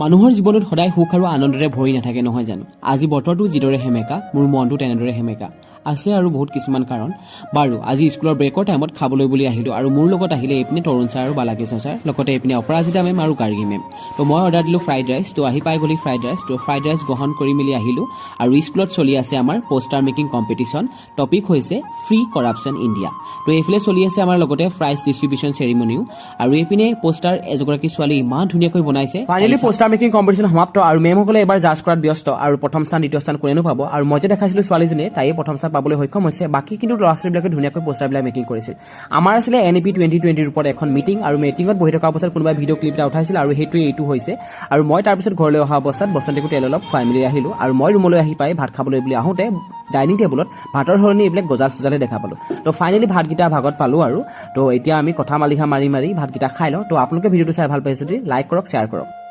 মানুহৰ জীৱনত সদায় সুখ আৰু আনন্দৰে ভৰি নাথাকে নহয় জানো আজি বতৰটো যিদৰে হেমেকা মোৰ মনটো তেনেদৰে হেমেকা আছে আৰু বহুত কিছুমান কাৰণ বাৰু আজি স্কুলৰ ব্ৰেকৰ টাইমত খাবলৈ বুলি আহিলো আৰু মোৰ লগত আহিলে এইপিনে তৰুণ ছাৰ আৰু বালাকৃষ্ণ ছাৰ লগতে এইপিনে অপৰাজিতা মেম আৰু গাৰ্গী মেম তো মই অৰ্ডাৰ দিলো ফ্ৰাইড ৰাইচ তো আহি পাই গলি ফ্ৰাইড ৰাইচ তো ফ্ৰাইড ৰাইচ গ্ৰহণ কৰি মেলি আহিলো আৰু স্কুলত চলি আছে আমাৰ পোষ্টাৰ মেকিং কম্পিটিশন টপিক হৈছে ফ্ৰী কৰাপশন ইণ্ডিয়া তো এইফালে চলি আছে আমাৰ লগতে প্ৰাইজ ডিস্ট্ৰিবিউশন চেৰিমনিও আৰু এইপিনে পোষ্টাৰ এজগৰাকী ছোৱালী ইমান ধুনীয়াকৈ বনাইছে ফাইনালি পোষ্টাৰ মেকিং কম্পিটিশন সমাপ্ত আৰু মেমসকলে এবাৰ জাজ কৰাত ব্যস্ত আৰু প্ৰথম স্থান দ্বিতীয় স্থান কোনেনো পাব আৰু মই যে দেখাইছিলো ছোৱালীজনীয়ে তাইয়ে প্ৰথম স্থান পাবলৈ সক্ষম হৈছে বাকি কিন্তু ল'ৰা ছোৱালীবিলাকে ধুনীয়াকৈ পোষ্টাৰবিলাক মেকিং কৰিছিল আমাৰ আছিলে NEP 2020 ওপৰত এখন মিটিং আৰু মিটিঙত বহি থকা অৱস্থাত কোনোবা ভিডিঅ' ক্লিপ এটা উঠাইছিল আৰু এইটো হৈছে আৰু মই তাৰপিছত ঘৰলৈ অহা অৱস্থাত বসন্তীকো তেল অলপ খুৱাই মেলি আহিলো আৰু মই ৰুমলৈ আহি পাই ভাত খাবলৈ বুলি আহোঁতে ডাইনিং টেবুলত ভাতৰ সলনি এইবিলাক গজাল চজালে দেখা পালো তো ফাইনেলি ভাতকেইটা ভাগত পালো আৰু তো এতিয়া আমি কথা মালিহা মাৰি ভাতকেইটা খাই লওঁ তো আপোনালোকে ভিডিঅ'টো চাই ভাল পাইছে যদি লাইক কৰক শ্বেয়াৰ কৰক